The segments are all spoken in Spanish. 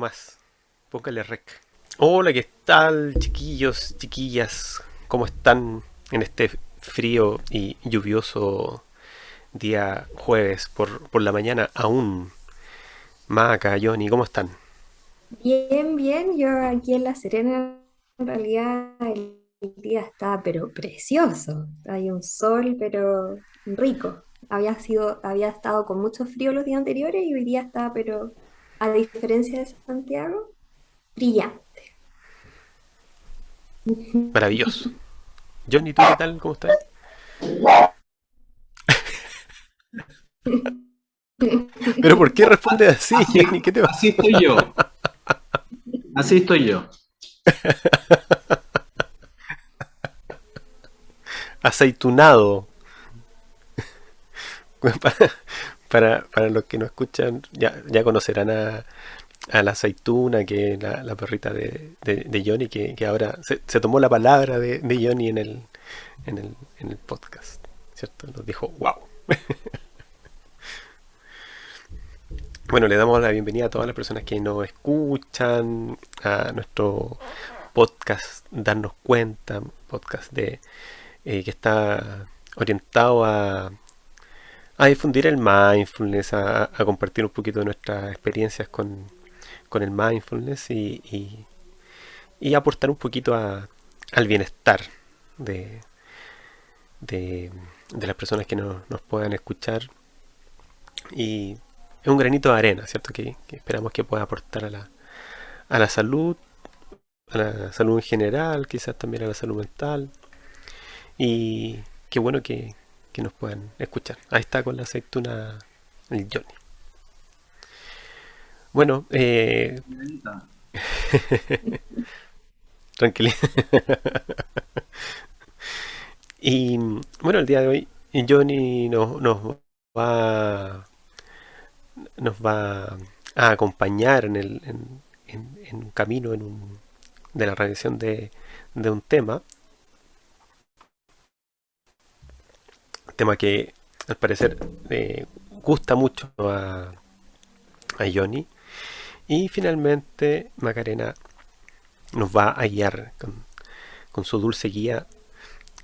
nomás. Póngale rec. Hola, ¿qué tal, chiquillos, chiquillas? ¿Cómo están en este frío y lluvioso día jueves por la mañana aún? Maca, Johnny, ¿cómo están? Bien, bien, yo aquí en La Serena, en realidad el día está pero precioso, hay un sol pero rico. Había estado con mucho frío los días anteriores y hoy día está pero a diferencia de Santiago, brillante. Maravilloso. Johnny, ¿tú qué tal? ¿Cómo estás? ¿Pero por qué respondes así, Así, Johnny? ¿Qué te así pasó? estoy yo, así estoy yo. Aceitunado. Para los que no escuchan, ya conocerán a la aceituna, que es la perrita de Johnny, que ahora se tomó la palabra de Johnny en el podcast, ¿cierto? Nos dijo, wow. Bueno, le damos la bienvenida a todas las personas que nos escuchan, a nuestro podcast Darnos Cuenta, podcast que está orientado a difundir el mindfulness, a compartir un poquito de nuestras experiencias con el mindfulness y aportar un poquito al bienestar de, de, de las personas que nos puedan escuchar. Y es un granito de arena, ¿cierto? Que esperamos que pueda aportar a a la salud en general, quizás también a la salud mental. Y qué bueno que nos puedan escuchar. Ahí está con la aceituna el Johnny. Bueno, tranquilidad. Y bueno, el día de hoy Johnny va, nos va a acompañar en un camino de la realización de un tema que al parecer gusta mucho a Johnny. Y finalmente Macarena nos va a guiar con su dulce guía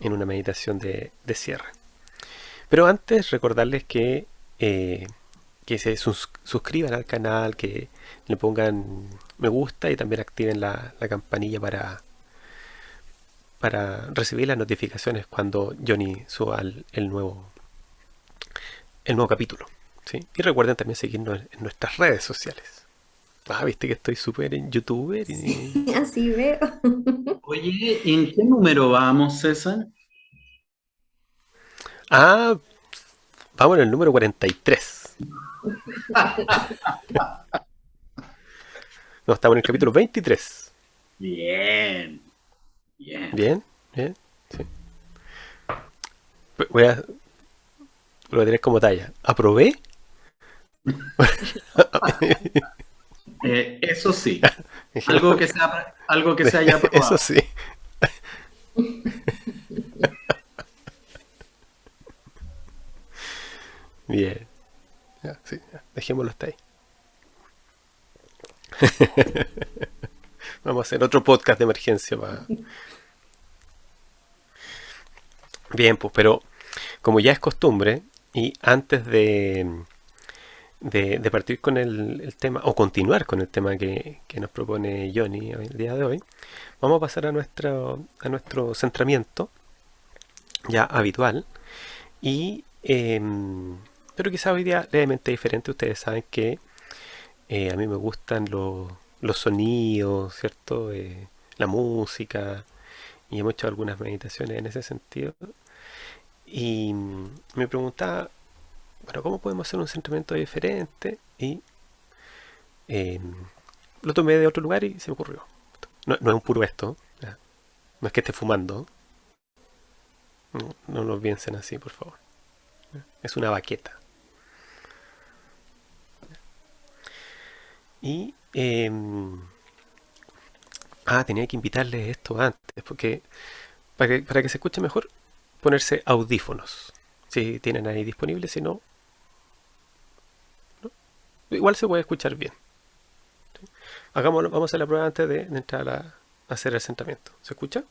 en una meditación de cierre. Pero antes recordarles que se suscriban al canal, que le pongan me gusta y también activen la campanilla para recibir las notificaciones cuando Johnny suba el nuevo capítulo. ¿Sí? Y recuerden también seguirnos en nuestras redes sociales. Ah, viste que estoy súper en youtuber. Sí, así veo. Oye, ¿en qué número vamos, César? Ah, vamos en el número 43. No, estamos en el capítulo 23. Bien, bien. Bien, bien. Sí. Voy a, lo voy a tener como talla. ¿Aprobé? Eso sí, algo que se haya Eso probado. sí. Bien. Ya, sí, ya. Dejémoslo hasta ahí. Vamos a hacer otro podcast de emergencia. Bien, pues, pero como ya es costumbre, y antes de partir con el tema, o continuar con el tema que nos propone Johnny el día de hoy, vamos a pasar a nuestro centramiento ya habitual. Y, pero quizá hoy día levemente diferente. Ustedes saben que a mí me gustan los sonidos, ¿cierto? La música, y hemos hecho algunas meditaciones en ese sentido. Y me preguntaba, bueno, ¿cómo podemos hacer un centramiento diferente? Y eh, lo tomé de otro lugar y se me ocurrió. No es un puro esto, ¿ya? No es que esté fumando, no lo piensen así, por favor. Es una baqueta. Y tenía que invitarles esto antes, porque para que se escuche mejor, ponerse audífonos. Si tienen ahí disponibles, si no, igual se puede escuchar bien. Hagámoslo, vamos a hacer la prueba antes de entrar a hacer el centramiento. ¿Se escucha?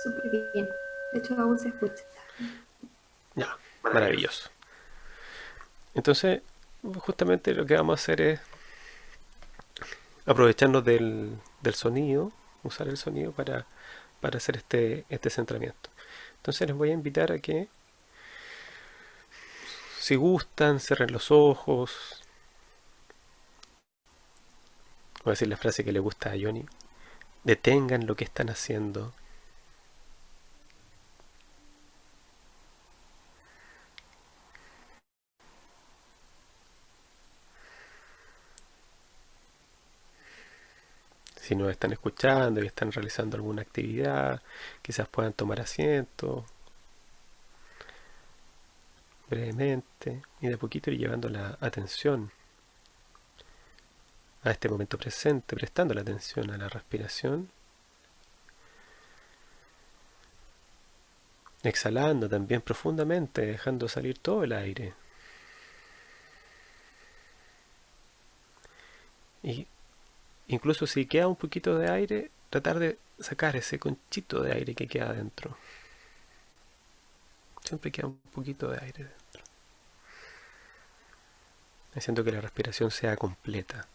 Súper bien. De hecho, aún se escucha. Ya, maravilloso. Entonces, justamente lo que vamos a hacer es aprovecharnos del sonido, usar el sonido para hacer este centramiento. Entonces les voy a invitar a que, si gustan, cierren los ojos. Voy a decir la frase que le gusta a Johnny. Detengan lo que están haciendo. Si nos están escuchando y están realizando alguna actividad, quizás puedan tomar asiento brevemente y de poquito ir llevando la atención a este momento presente, prestando la atención a la respiración, exhalando también profundamente, dejando salir todo el aire. Y incluso si queda un poquito de aire, tratar de sacar ese conchito de aire que queda dentro. Siempre queda un poquito de aire dentro, haciendo que la respiración sea completa.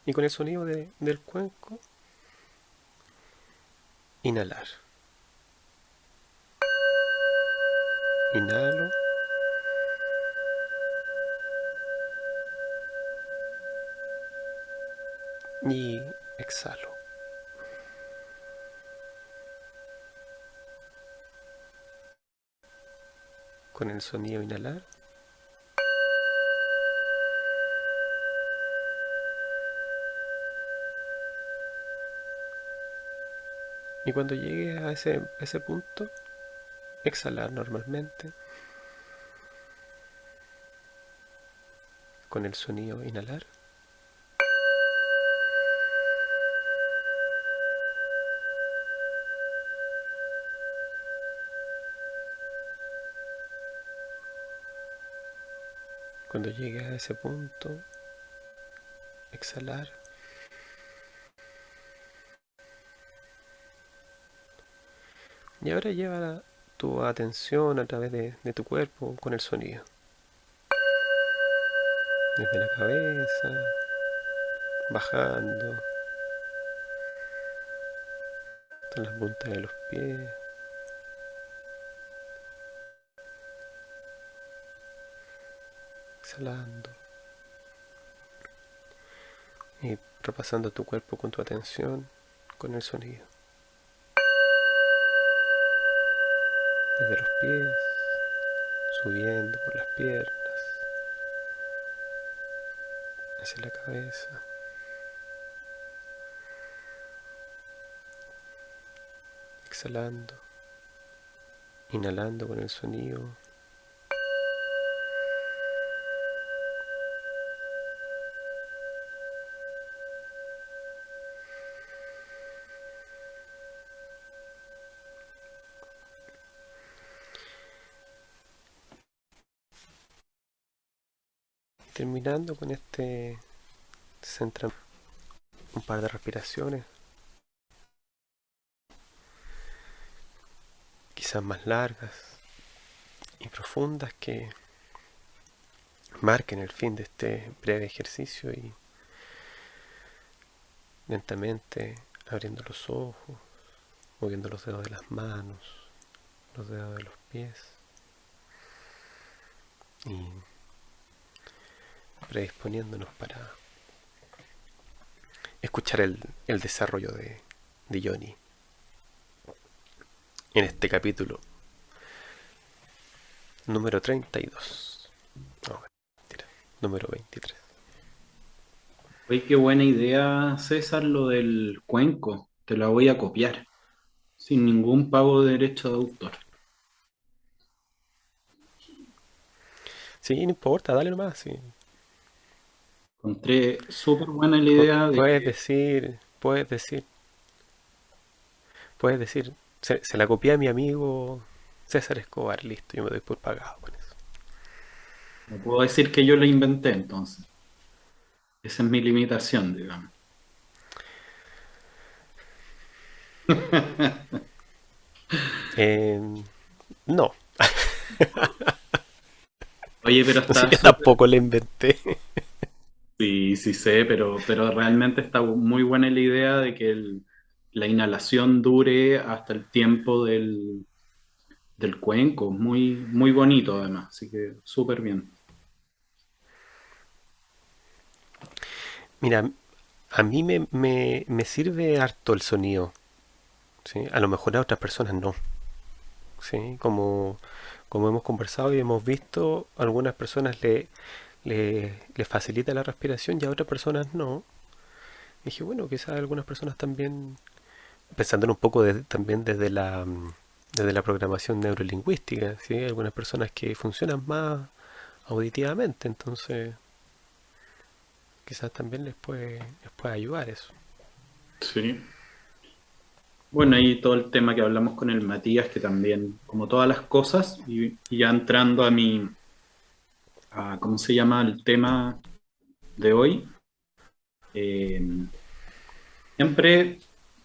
Y con el sonido del cuenco, inhalar. Inhalo. Y exhalo. Con el sonido inhalar. Y cuando llegue a ese punto, exhalar normalmente. Con el sonido inhalar. Cuando llegue a ese punto, exhalar. Y ahora lleva tu atención a través de tu cuerpo con el sonido. Desde la cabeza, bajando, hasta las puntas de los pies. Exhalando. Y repasando tu cuerpo con tu atención, con el sonido. Desde los pies, subiendo por las piernas, hacia la cabeza. Exhalando, inhalando con el sonido. Terminando con este centro, un par de respiraciones, quizás más largas y profundas, que marquen el fin de este breve ejercicio, y lentamente abriendo los ojos, moviendo los dedos de las manos, los dedos de los pies, y predisponiéndonos para escuchar el desarrollo de Johnny en este capítulo número 32. No, mentira, número 23. Oye, qué buena idea, César, lo del cuenco. Te la voy a copiar, sin ningún pago de derecho de autor. Sí, no importa, dale nomás, sí. Encontré súper buena la idea de Puedes que, decir, puedes decir, se la copié a mi amigo César Escobar, listo, yo me doy por pagado con eso. no puedo decir que yo lo inventé entonces. Esa es mi limitación, digamos. Eh, no, Oye, pero no sé, está yo súper. tampoco la inventé. Sí, sí sé, pero realmente está muy buena la idea de que la inhalación dure hasta el tiempo del cuenco. Muy, muy bonito además, así que súper bien. Mira, a mí me sirve harto el sonido, ¿sí? A lo mejor a otras personas no, ¿sí? Como hemos conversado y hemos visto, a algunas personas le facilita la respiración y a otras personas no. Y dije, bueno, quizás a algunas personas también, pensando un poco también desde la programación neurolingüística, ¿sí? Hay algunas personas que funcionan más auditivamente, entonces quizás también les puede ayudar eso. Sí. Bueno, y todo el tema que hablamos con el Matías, que también, como todas las cosas, y ya entrando ¿cómo se llama el tema de hoy? Eh, Siempre,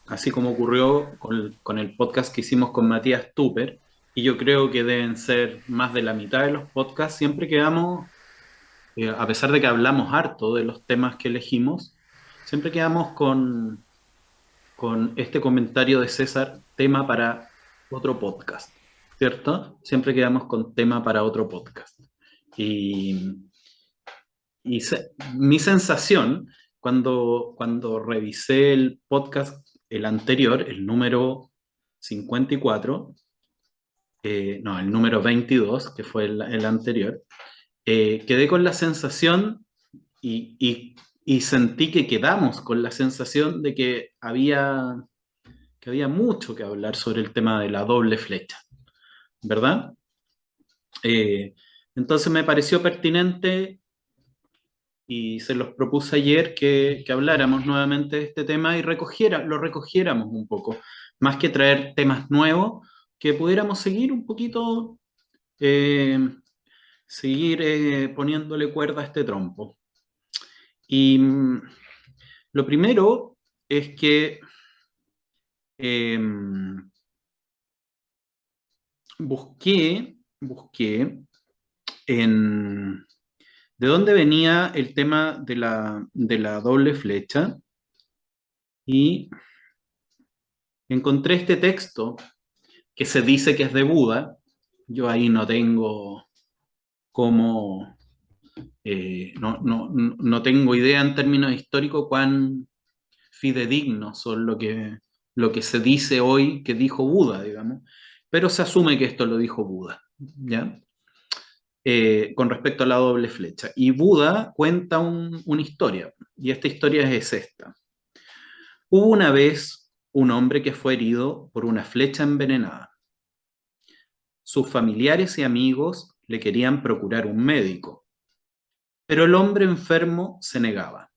así como ocurrió con el podcast que hicimos con Matías Tupper, y yo creo que deben ser más de la mitad de los podcasts, siempre quedamos, a pesar de que hablamos harto de los temas que elegimos, siempre quedamos con este comentario de César, tema para otro podcast, ¿cierto? Siempre quedamos con tema para otro podcast. Y, mi sensación cuando revisé el podcast, el anterior, el número 54, no, el número 22, que fue el anterior, quedé con la sensación y sentí que quedamos con la sensación de que había mucho que hablar sobre el tema de la doble flecha, ¿verdad? Eh, entonces me pareció pertinente y se los propuse ayer que habláramos nuevamente de este tema y lo recogiéramos un poco, más que traer temas nuevos, que pudiéramos seguir un poquito, eh, seguir poniéndole cuerda a este trompo. Y lo primero es que eh, busqué en de dónde venía el tema de la doble flecha y encontré este texto que se dice que es de Buda. Yo ahí no tengo cómo, no tengo idea en términos históricos cuán fidedignos son lo que se dice hoy que dijo Buda, digamos, pero se asume que esto lo dijo Buda, ¿ya? Con respecto a la doble flecha. Y Buda cuenta una historia, y esta historia es esta. Hubo una vez un hombre que fue herido por una flecha envenenada. Sus familiares y amigos le querían procurar un médico, pero el hombre enfermo se negaba,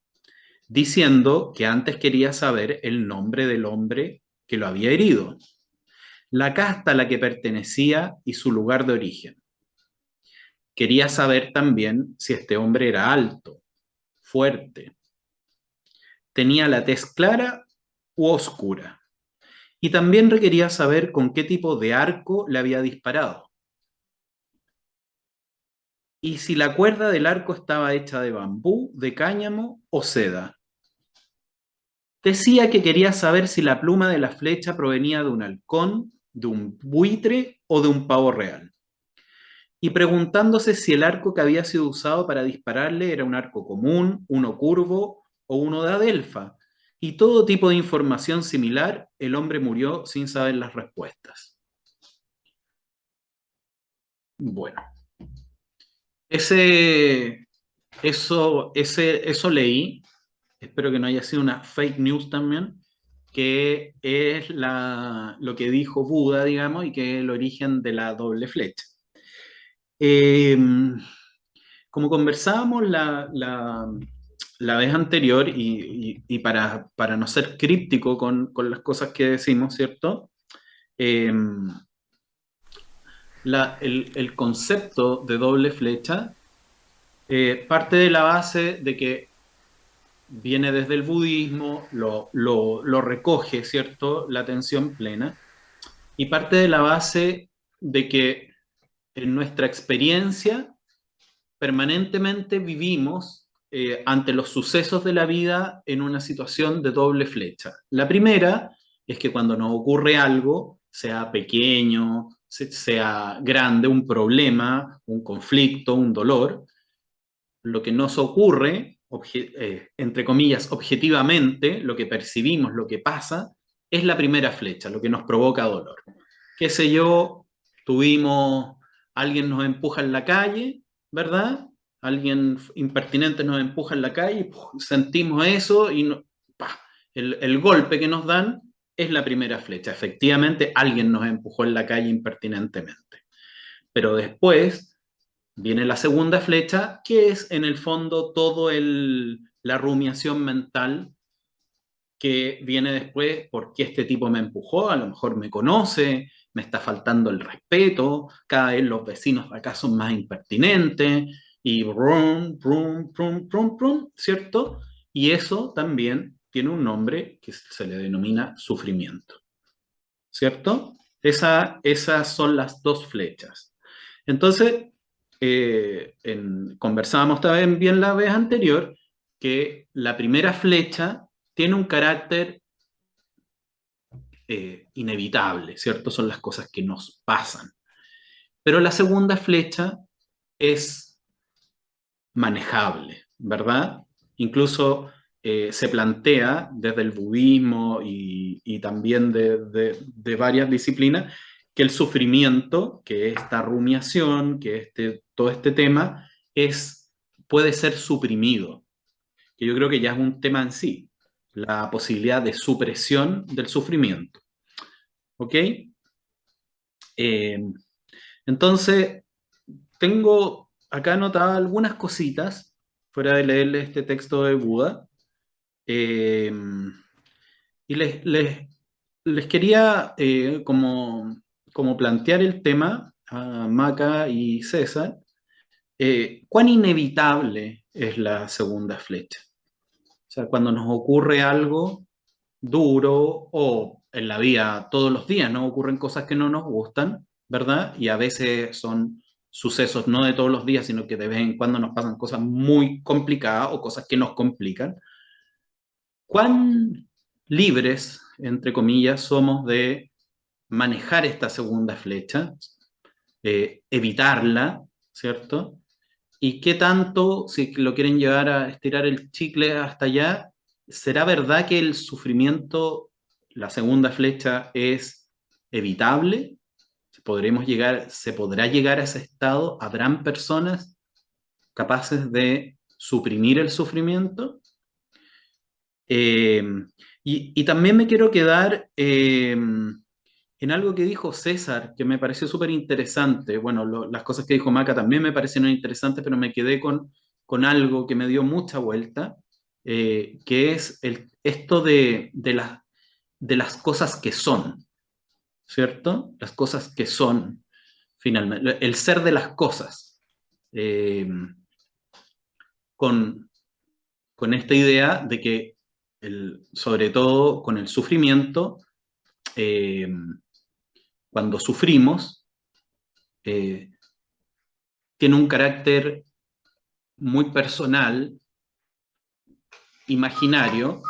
diciendo que antes quería saber el nombre del hombre que lo había herido, la casta a la que pertenecía y su lugar de origen. Quería saber también si este hombre era alto, fuerte, tenía la tez clara u oscura, y también requería saber con qué tipo de arco le había disparado, y si la cuerda del arco estaba hecha de bambú, de cáñamo o seda. Decía que quería saber si la pluma de la flecha provenía de un halcón, de un buitre o de un pavo real. Y preguntándose si el arco que había sido usado para dispararle era un arco común, uno curvo o uno de adelfa. Y todo tipo de información similar, el hombre murió sin saber las respuestas. Bueno, ese, eso leí. Espero que no haya sido una fake news también, que es lo que dijo Buda, digamos, y que es el origen de la doble flecha. Eh, Como conversábamos la vez anterior, y para no ser críptico con las cosas que decimos, ¿cierto? Eh, el concepto de doble flecha parte de la base de que viene desde el budismo, lo recoge, ¿cierto? La atención plena, y parte de la base de que en nuestra experiencia permanentemente vivimos ante los sucesos de la vida en una situación de doble flecha. La primera es que cuando nos ocurre algo, sea pequeño, sea grande, un problema, un conflicto, un dolor, lo que nos ocurre, entre comillas, objetivamente, lo que percibimos, lo que pasa, es la primera flecha, lo que nos provoca dolor. Qué sé yo, tuvimos, alguien nos empuja en la calle, ¿verdad? Alguien impertinente nos empuja en la calle, y sentimos eso y el golpe que nos dan es la primera flecha. Efectivamente, alguien nos empujó en la calle impertinentemente. Pero después viene la segunda flecha, que es en el fondo todo la rumiación mental que viene después, ¿por qué este tipo me empujó? A lo mejor me conoce, me está faltando el respeto, cada vez los vecinos de acá son más impertinentes, y brum, brum, brum, brum, brum, ¿cierto? Y eso también tiene un nombre que se le denomina sufrimiento, ¿cierto? Esas son las dos flechas. Entonces, conversábamos también bien la vez anterior que la primera flecha tiene un carácter inevitable, ¿cierto? Son las cosas que nos pasan. Pero la segunda flecha es manejable, ¿verdad? Incluso se plantea desde el budismo y también de varias disciplinas que el sufrimiento, que esta rumiación, que todo este tema, puede ser suprimido, que yo creo que ya es un tema en sí, la posibilidad de supresión del sufrimiento. ¿Ok? Eh, entonces, tengo acá anotadas algunas cositas, fuera de leerle este texto de Buda, eh, y les quería como plantear el tema a Maca y César, cuán inevitable es la segunda flecha. O sea, cuando nos ocurre algo duro o en la vida todos los días nos ocurren cosas que no nos gustan, ¿verdad? Y a veces son sucesos no de todos los días, sino que de vez en cuando nos pasan cosas muy complicadas o cosas que nos complican. ¿Cuán libres, entre comillas, somos de manejar esta segunda flecha, evitarla, ¿cierto? ¿Y qué tanto, si lo quieren llevar a estirar el chicle hasta allá, será verdad que el sufrimiento, la segunda flecha, es evitable? ¿Se podrá llegar a ese estado? ¿Habrán personas capaces de suprimir el sufrimiento? Eh, y también me quiero quedar en algo que dijo César, que me pareció súper interesante. Bueno, las cosas que dijo Maca también me parecieron interesantes, pero me quedé con algo que me dio mucha vuelta, que es esto de las cosas que son, ¿cierto? Las cosas que son, finalmente, el ser de las cosas, eh, con, con esta idea de que, sobre todo con el sufrimiento, eh, cuando sufrimos, eh, tiene un carácter muy personal, imaginario.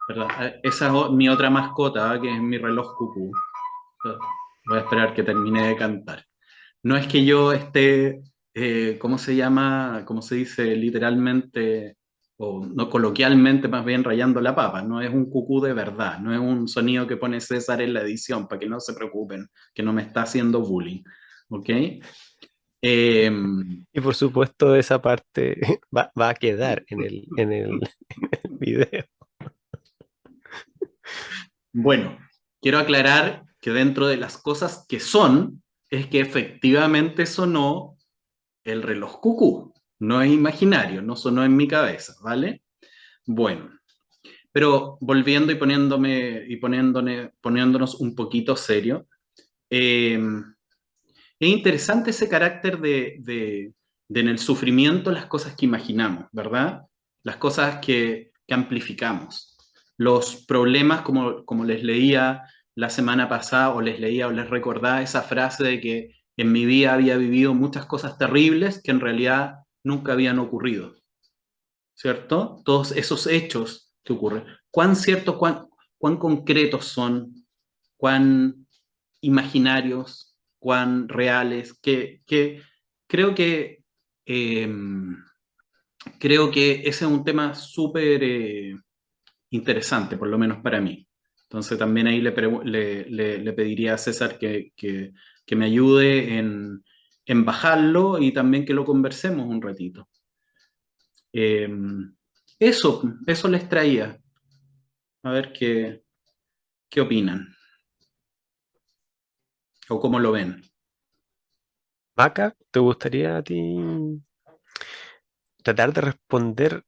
Perdón, esa es mi otra mascota, que es mi reloj cucú. Voy a esperar que termine de cantar. No es que yo esté, ¿cómo se llama? ¿Cómo se dice literalmente? O no coloquialmente, más bien rayando la papa. No es un cucú de verdad, no es un sonido que pone César en la edición, para que no se preocupen, que no me está haciendo bullying. ¿Ok? Y por supuesto esa parte va a quedar en el video. Bueno, quiero aclarar que dentro de las cosas que son, es que efectivamente sonó el reloj cucú, no es imaginario, no sonó en mi cabeza, ¿vale? Bueno, pero volviendo y poniéndonos un poquito serio, eh, es interesante ese carácter de en el sufrimiento las cosas que imaginamos, ¿verdad? Las cosas que amplificamos. Los problemas, como les leía la semana pasada, o les leía o les recordaba esa frase de que en mi vida había vivido muchas cosas terribles que en realidad nunca habían ocurrido, ¿cierto? Todos esos hechos que ocurren. ¿Cuán ciertos, cuán concretos son? ¿Cuán imaginarios, cuán reales, creo que eh, creo que ese es un tema súper interesante, por lo menos para mí. Entonces también ahí le pediría a César que me ayude en bajarlo y también que lo conversemos un ratito. Eh, eso les traía, a ver qué opinan o cómo lo ven. Maca, ¿te gustaría a ti tratar de responder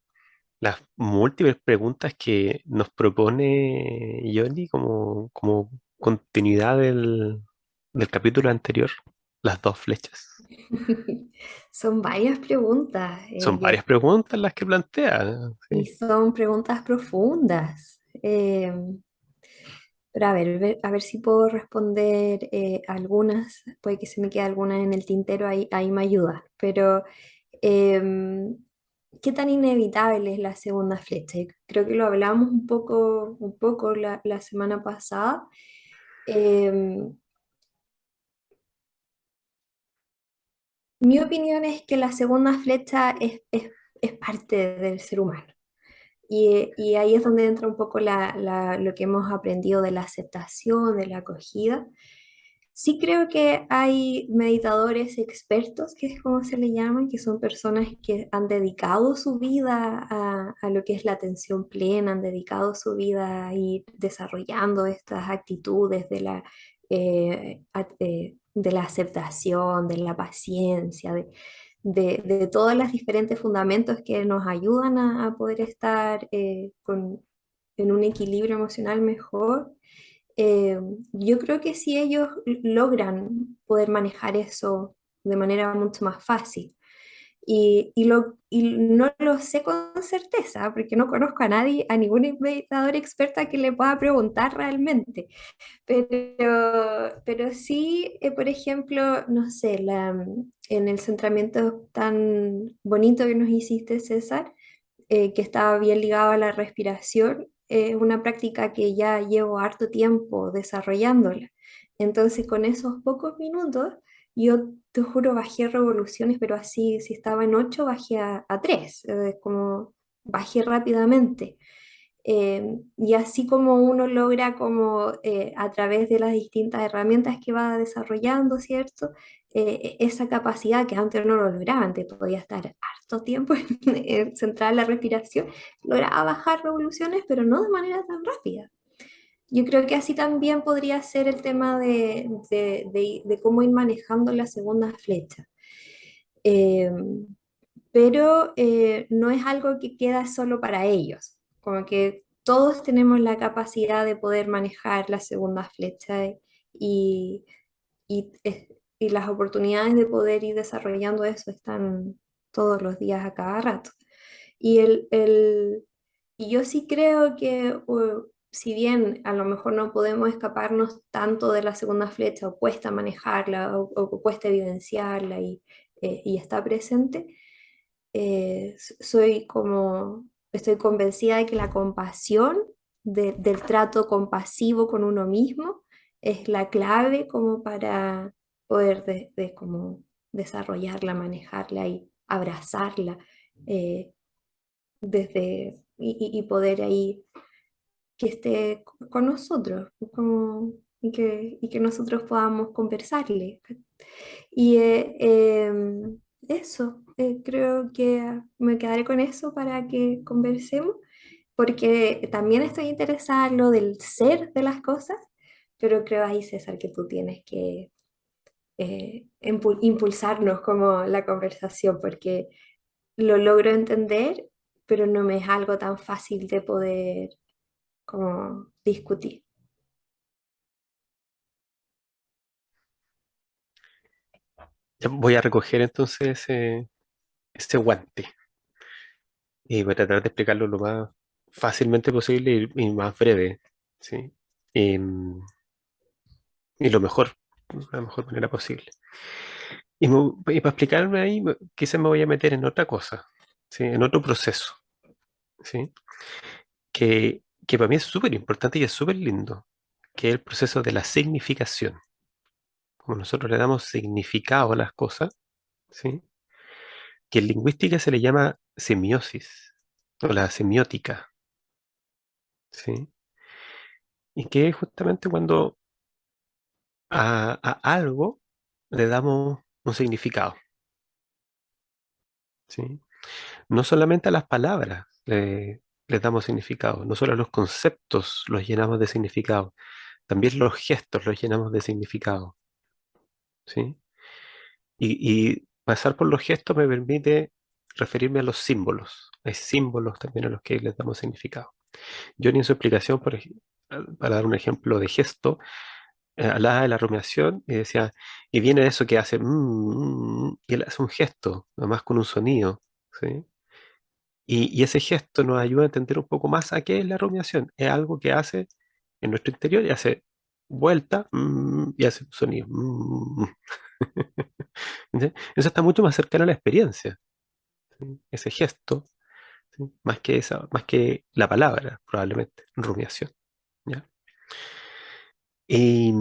las múltiples preguntas que nos propone Johnny como continuidad del capítulo anterior? Las dos flechas. Son varias preguntas, Son varias preguntas las que plantea. y Sí. son preguntas profundas. Pero a ver, a ver si puedo responder algunas, puede que se me quede alguna en el tintero, ahí me ayuda. Pero, em, ¿qué tan inevitable es la segunda flecha? Y creo que lo hablamos un poco la semana pasada. Em, Mi opinión es que la segunda flecha es parte del ser humano. Y ahí es donde entra un poco lo que hemos aprendido de la aceptación, de la acogida. Sí creo que hay meditadores expertos, que es como se le llaman, que son personas que han dedicado su vida a lo que es la atención plena, han dedicado su vida a ir desarrollando estas actitudes de la aceptación, de la paciencia, de todos los diferentes fundamentos que nos ayudan a poder estar en un equilibrio emocional mejor. eh, yo creo que si ellos logran poder manejar eso de manera mucho más fácil, y no lo sé con certeza, porque no conozco a nadie, a ningún investigador experta que le pueda preguntar realmente, pero sí, por ejemplo, no sé, en el centramiento tan bonito que nos hiciste, César, que estaba bien ligado a la respiración, es una práctica que ya llevo harto tiempo desarrollándola. Entonces, con esos pocos minutos, yo te juro, bajé revoluciones, pero así, si estaba en 8 bajé a 3, como bajé rápidamente. Y así como uno logra como a través de las distintas herramientas que va desarrollando, ¿cierto? Esa capacidad que antes no lo lograba, antes podía estar harto tiempo centrada en la respiración, lograba bajar revoluciones, pero no de manera tan rápida. Yo creo que así también podría ser el tema de cómo ir manejando la segunda flecha. Eh, pero no es algo que queda solo para ellos, como que todos tenemos la capacidad de poder manejar la segunda flecha y, y las oportunidades de poder ir desarrollando eso están todos los días a cada rato. Y, y yo sí creo que si bien a lo mejor no podemos escaparnos tanto de la segunda flecha o cuesta manejarla o cuesta evidenciarla y está presente, soy como, estoy convencida de que la compasión, del trato compasivo con uno mismo, es la clave como para poder como desarrollarla, manejarla y abrazarla y poder ahí que esté con nosotros como, y que nosotros podamos conversarle. Y eso, creo que me quedaré con eso para que conversemos, porque también estoy interesada en lo del ser de las cosas, pero creo ahí, César, que tú tienes que impulsarnos como la conversación, porque lo logro entender, pero no me es algo tan fácil de poder como discutir. Ya voy a recoger entonces ese guante y voy a tratar de explicarlo lo más fácilmente posible y más breve, ¿sí? Em, y lo mejor, la mejor manera posible. Y para explicarme ahí, quizás me voy a meter en otra cosa, ¿sí? En otro proceso, ¿sí? Que para mí es súper importante y es súper lindo, que es el proceso de la significación. Como nosotros le damos significado a las cosas, ¿sí? Que en lingüística se le llama semiosis o la semiótica, ¿sí? Y que es justamente cuando a algo le damos un significado, ¿sí? No solamente a las palabras les damos significado, no solo a los conceptos los llenamos de significado, también los gestos los llenamos de significado, ¿sí? Y pasar por los gestos me permite referirme a los símbolos. Hay símbolos también a los que les damos significado. Johnny en su explicación, para dar un ejemplo de gesto, hablaba de la rumiación y decía, y viene eso que hace, y él hace un gesto, además con un sonido, ¿sí? Y ese gesto nos ayuda a entender un poco más a qué es la rumiación. Es algo que hace en nuestro interior y hace vuelta y hace un sonido. ¿Sí? Eso está mucho más cercano a la experiencia, ¿sí? Ese gesto, ¿sí? Más que la palabra, probablemente, rumiación. ¿Ya? Y,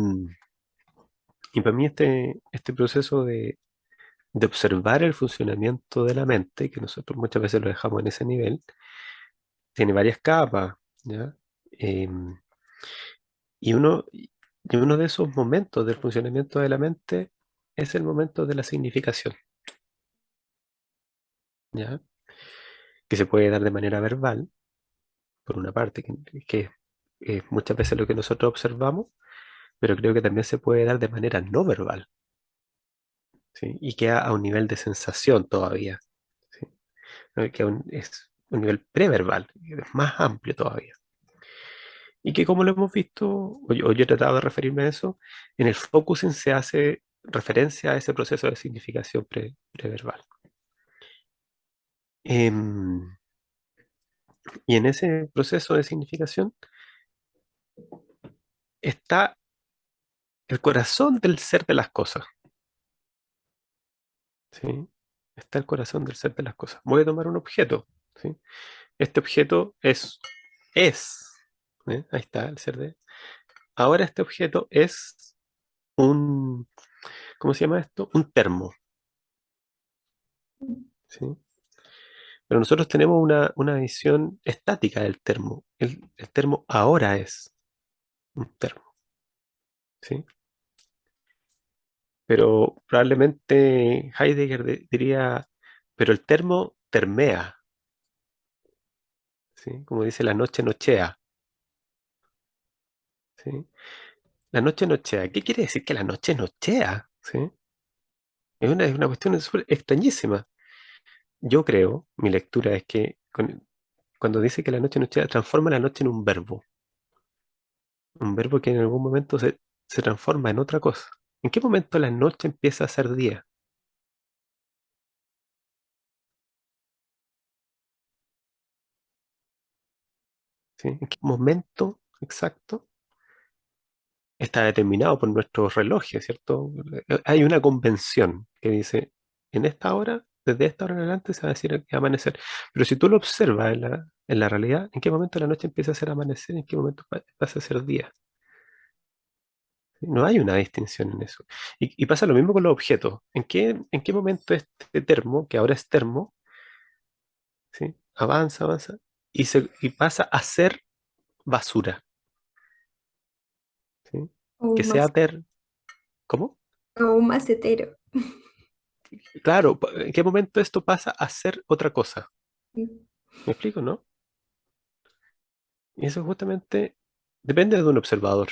y para mí este proceso de observar el funcionamiento de la mente, que nosotros muchas veces lo dejamos en ese nivel, tiene varias capas, ¿ya? Em, y uno de esos momentos del funcionamiento de la mente es el momento de la significación, ¿ya? Que se puede dar de manera verbal, por una parte, que es muchas veces lo que nosotros observamos, pero creo que también se puede dar de manera no verbal, ¿sí? Y queda a un nivel de sensación todavía, ¿sí? Que es un nivel preverbal, que es más amplio todavía. Y que como lo hemos visto, o yo he tratado de referirme a eso, en el focusing se hace referencia a ese proceso de significación preverbal. Em, y en ese proceso de significación está el corazón del ser de las cosas, ¿sí? Está el corazón del ser de las cosas. Voy a tomar un objeto, ¿sí? Este objeto es, ¿eh? Ahí está el ser de. Ahora este objeto es un, ¿cómo se llama esto? Un termo, ¿sí? Pero nosotros tenemos una visión estática del termo. El termo ahora es un termo, ¿sí? Pero probablemente Heidegger diría, pero el termo termea, ¿sí? Como dice la noche nochea, ¿sí? La noche nochea. ¿Qué quiere decir que la noche nochea? ¿Sí? Es una cuestión súper extrañísima. Yo creo, mi lectura es que cuando dice que la noche nochea, transforma la noche en un verbo que en algún momento se transforma en otra cosa. ¿En qué momento la noche empieza a ser día? ¿Sí? ¿En qué momento exacto? Está determinado por nuestros relojes, ¿cierto? Hay una convención que dice, en esta hora, desde esta hora en adelante se va a decir que va a amanecer. Pero si tú lo observas en la realidad, ¿en qué momento la noche empieza a ser amanecer? ¿En qué momento pasa a ser día? ¿Sí? No hay una distinción en eso. Y pasa lo mismo con los objetos. En qué momento este termo, que ahora es termo, ¿sí? Avanza, avanza, y pasa a ser basura, ¿sí? O Que un, sea mas- ¿cómo? o un macetero. Claro, ¿en qué momento esto pasa a ser otra cosa? ¿Me explico, no? Y eso justamente depende de un observador.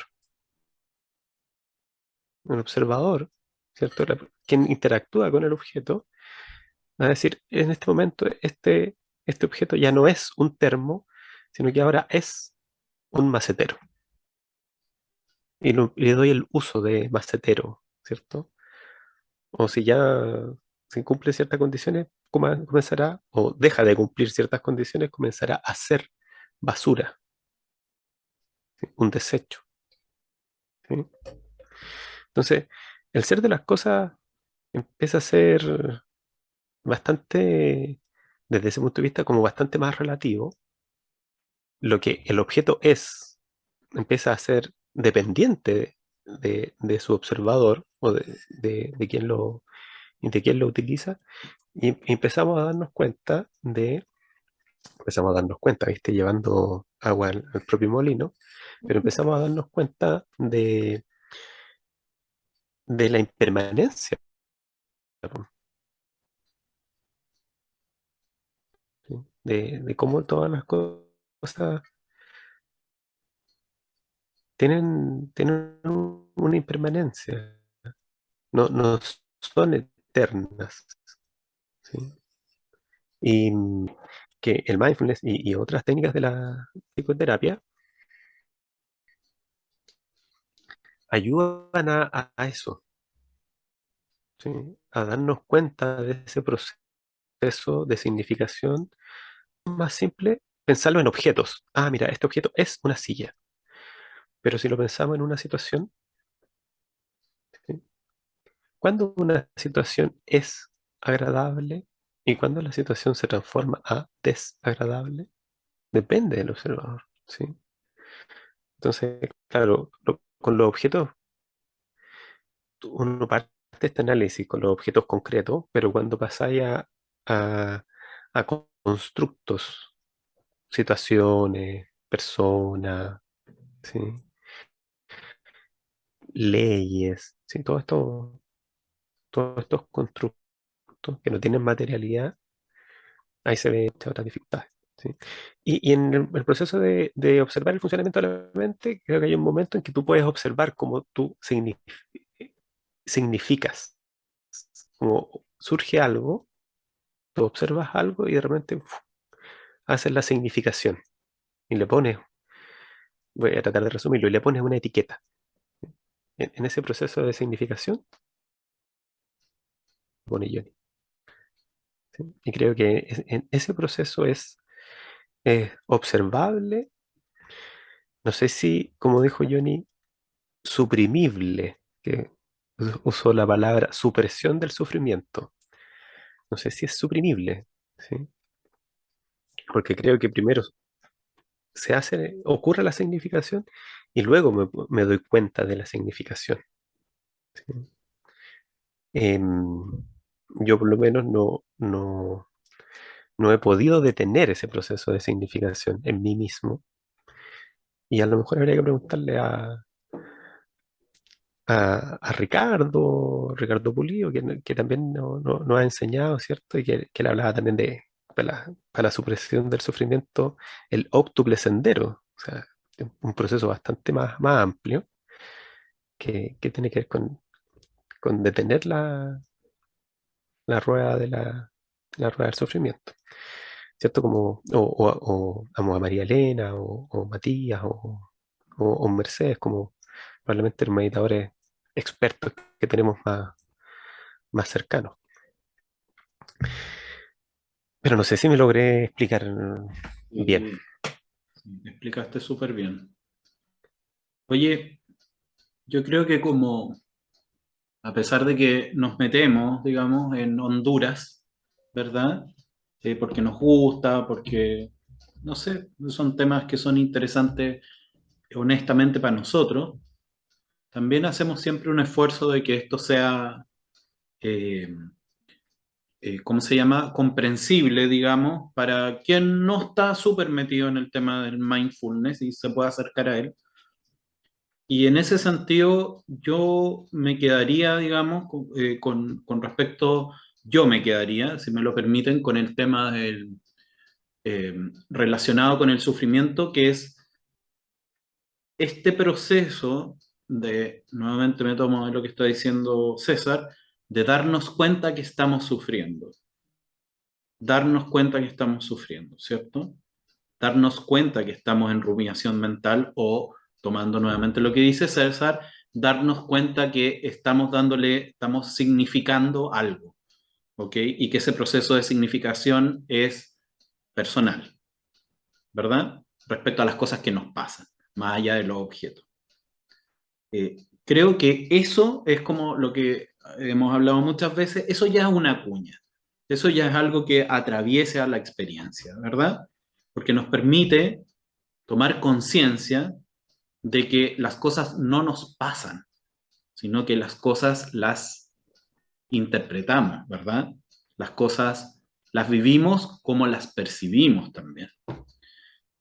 Un observador, ¿cierto? Quien interactúa con el objeto Va a decir, en este momento este objeto ya no es un termo, sino que ahora es un macetero. Y le doy el uso de macetero, ¿cierto? O si ya se cumple ciertas condiciones, comenzará, o deja de cumplir ciertas condiciones, comenzará a ser basura, ¿sí? Un desecho, ¿sí? Entonces, el ser de las cosas empieza a ser bastante, desde ese punto de vista, como bastante más relativo. Lo que el objeto es empieza a ser dependiente de su observador o de quien lo utiliza, y empezamos a darnos cuenta ¿viste? Llevando agua al propio molino, pero empezamos a darnos cuenta de la impermanencia, po, ¿sí? De cómo todas las cosas tienen una impermanencia, no son eternas, ¿sí? Y que el mindfulness y otras técnicas de la psicoterapia ayudan a eso, ¿sí? A darnos cuenta de ese proceso de significación más simple, pensarlo en objetos. Ah, mira, este objeto es una silla, pero si lo pensamos en una situación, ¿sí? ¿Cuándo una situación es agradable y cuándo la situación se transforma a desagradable? Depende del observador, ¿sí? Entonces, claro, con los objetos uno parte este análisis con los objetos concretos, pero cuando pasáis a, a constructos, situaciones, personas, ¿sí? Leyes, ¿sí? Todos estos constructos que no tienen materialidad, ahí se ven otras dificultades, ¿sí? Y en el proceso de observar el funcionamiento de la mente, creo que hay un momento en que tú puedes observar cómo tú significas, como surge algo, tú observas algo y de repente haces la significación y le pones, voy a tratar de resumirlo, y le pones una etiqueta. En ese proceso de significación, pone Johnny, ¿sí? Y creo que en ese proceso es observable, no sé si, como dijo Johnny, suprimible, que usó la palabra supresión del sufrimiento. No sé si es suprimible, ¿sí? Porque creo que primero ocurre la significación y luego me doy cuenta de la significación, ¿sí? Em, yo por lo menos no he podido detener ese proceso de significación en mí mismo y a lo mejor habría que preguntarle a Ricardo Pulido, que también nos ha enseñado, ¿cierto? Y que le hablaba también de, para la supresión del sufrimiento, el óptuple sendero, o sea, un proceso bastante más amplio que tiene que ver con detener la rueda la rueda del sufrimiento, ¿cierto? Como, amo a María Elena, o Matías, o Mercedes, como probablemente los meditadores expertos que tenemos más cercanos. Pero no sé si me logré explicar bien. Sí, me explicaste súper bien. Oye, yo creo que como, a pesar de que nos metemos, digamos, en Honduras, ¿verdad? Porque nos gusta, porque, no sé, son temas que son interesantes honestamente para nosotros, también hacemos siempre un esfuerzo de que esto sea, eh, ¿cómo se llama? Comprensible, digamos, para quien no está súper metido en el tema del mindfulness y se pueda acercar a él. Y en ese sentido, yo me quedaría, digamos, con respecto, yo me quedaría, si me lo permiten, con el tema eh, relacionado con el sufrimiento, que es este proceso de, nuevamente me tomo de lo que está diciendo César, de darnos cuenta que estamos sufriendo. darnos cuenta que estamos sufriendo, ¿cierto? Darnos cuenta que estamos en rumiación mental o, tomando nuevamente lo que dice César, darnos cuenta que estamos significando algo, ¿ok? Y que ese proceso de significación es personal, ¿verdad? Respecto a las cosas que nos pasan, más allá de los objetos. Creo que eso es como lo que hemos hablado muchas veces, eso ya es una cuña, eso ya es algo que atraviesa la experiencia, ¿verdad? Porque nos permite tomar conciencia de que las cosas no nos pasan, sino que las cosas las interpretamos, ¿verdad? Las cosas las vivimos como las percibimos también.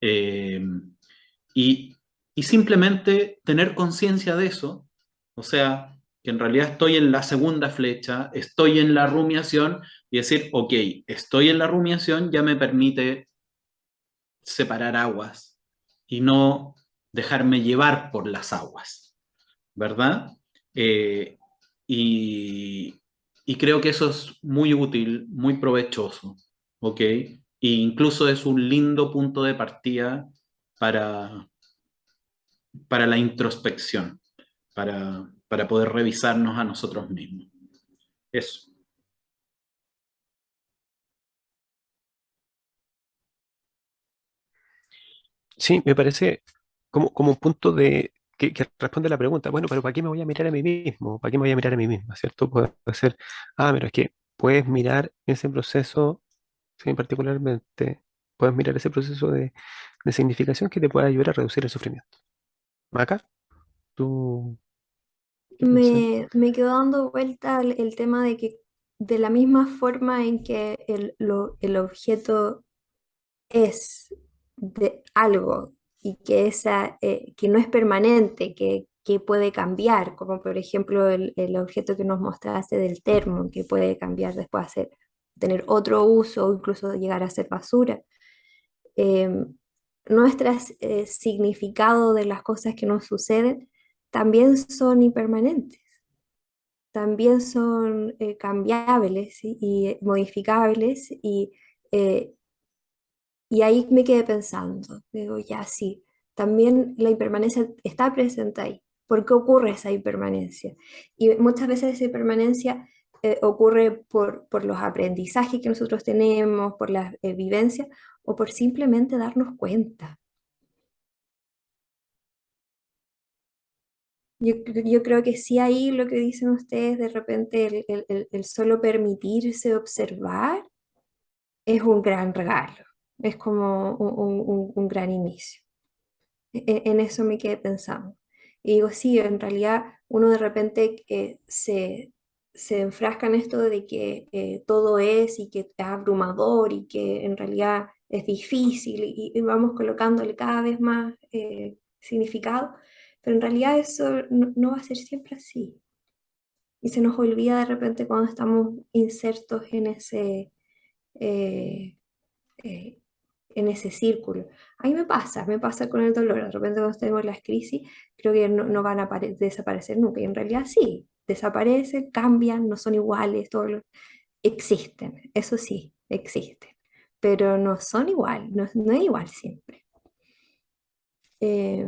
Eh, y, y simplemente tener conciencia de eso, o sea, que en realidad estoy en la segunda flecha, estoy en la rumiación y decir, ok, estoy en la rumiación, ya me permite separar aguas y no dejarme llevar por las aguas, ¿verdad? Eh, y, y creo que eso es muy útil, muy provechoso, ¿ok? E incluso es un lindo punto de partida para, para la introspección, para poder revisarnos a nosotros mismos. Eso. Sí, me parece como un punto que responde a la pregunta, bueno, pero ¿para qué me voy a mirar a mí mismo? ¿Para qué me voy a mirar a mí misma? ¿Cierto? Puede ser, pero es que puedes mirar ese proceso, sí, particularmente, puedes mirar ese proceso de significación que te puede ayudar a reducir el sufrimiento. Maca, ¿tú qué piensas? Me quedó dando vuelta el tema de que de la misma forma en que el objeto es de algo y que, que no es permanente, que puede cambiar, como por ejemplo el objeto que nos mostraste del termo, que puede cambiar después, tener otro uso o incluso llegar a ser basura. Eh, nuestro significado de las cosas que nos suceden también son impermanentes, también son cambiables, ¿sí? Y modificables eh, y ahí me quedé pensando, digo, ya sí, también la impermanencia está presente ahí. ¿Por qué ocurre esa impermanencia? Y muchas veces esa impermanencia ocurre por los aprendizajes que nosotros tenemos, por las vivencias o por simplemente darnos cuenta. Yo creo que sí ahí lo que dicen ustedes, de repente el solo permitirse observar es un gran regalo, es como un gran inicio. En eso me quedé pensando. Y digo, sí, en realidad uno de repente se enfrasca en esto de que todo es y que es abrumador y que en realidad es difícil y vamos colocándole cada vez más significado, pero en realidad eso no va a ser siempre así. Y se nos olvida de repente cuando estamos insertos eh, eh, en ese círculo. A mí me pasa con el dolor. De repente cuando tengo las crisis, creo que no van a desaparecer nunca. Y en realidad sí, desaparecen, cambian, no son iguales, existen, eso sí, existen. Pero no son igual, no es igual siempre. Eh,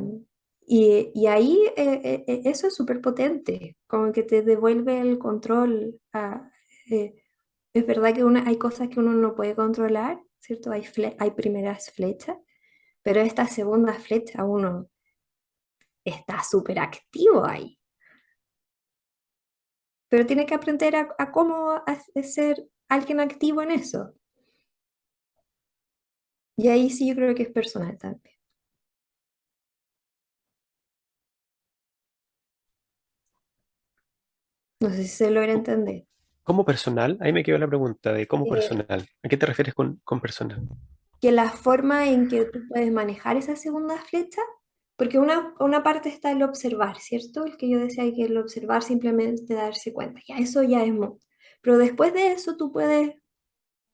y ahí eso es súper potente, como que te devuelve el control. Eh, es verdad que hay cosas que uno no puede controlar, ¿cierto? Hay primeras flechas, pero esta segunda flecha uno está súper activo ahí. Pero tiene que aprender a cómo ser alguien activo en eso. Y ahí sí yo creo que es personal también. No sé si se logra entender. ¿Cómo personal? Ahí me quedó la pregunta de cómo Eh, personal. ¿A qué te refieres con personal? que la forma en que tú puedes manejar esa segunda flecha, porque una parte está el observar, ¿cierto? El que yo decía que el observar simplemente darse cuenta, ya eso ya es mucho. Pero después de eso tú puedes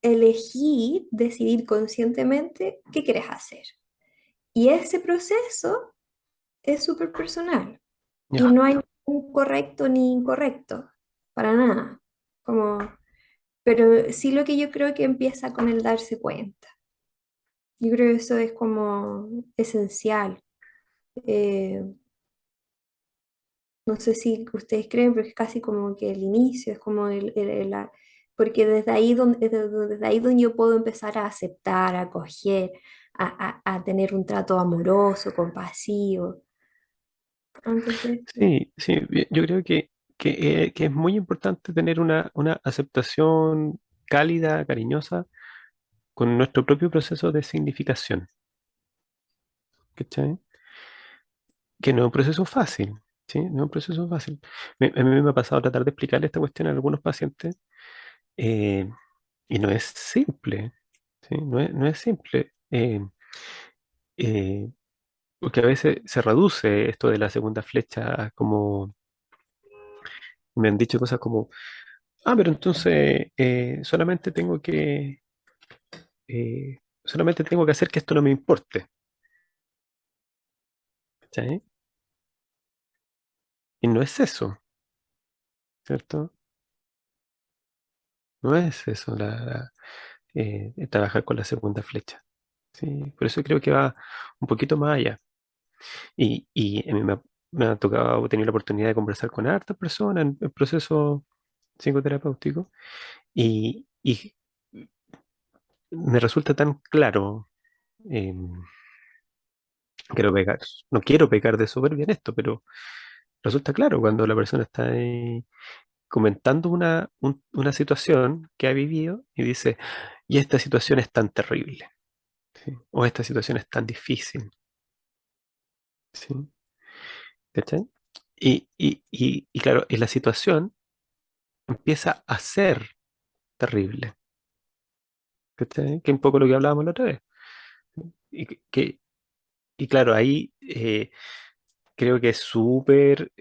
elegir, decidir conscientemente qué quieres hacer. Y ese proceso es súper personal y Ya. no hay un correcto ni incorrecto, para nada. Como, Pero sí lo que yo creo que empieza con el darse cuenta. Yo creo que eso es como esencial. Eh, no sé si ustedes creen, pero es casi como que el inicio, es como porque desde ahí donde yo puedo empezar a aceptar, a acoger, a tener un trato amoroso, compasivo. Antes de esto. Sí, sí, yo creo que es muy importante tener una aceptación cálida, cariñosa, con nuestro propio proceso de significación, ¿cachai? Que no es un proceso fácil, ¿sí? No es un proceso fácil. A mí me ha pasado tratar de explicarle esta cuestión a algunos pacientes eh, y no es simple, ¿sí? No es simple. Eh, Porque a veces se reduce esto de la segunda flecha a como, me han dicho cosas como, ah, pero entonces solamente tengo que hacer que esto no me importe, ¿cachai? Y no es eso, ¿cierto? No es eso trabajar con la segunda flecha. Sí, por eso creo que va un poquito más allá. Y a mí me ha tocado, he tenido la oportunidad de conversar con hartas personas en el proceso psicoterapéutico y me resulta tan claro, quiero pecar, no quiero pecar de soberbia en esto, pero resulta claro cuando la persona está ahí comentando una situación que ha vivido y dice, y esta situación es tan terrible, ¿sí? O esta situación es tan difícil, ¿sí? ¿Cachai? Y claro, y la situación empieza a ser terrible, ¿cachai? Que es un poco lo que hablábamos la otra vez. Y, y claro, ahí creo que es súper,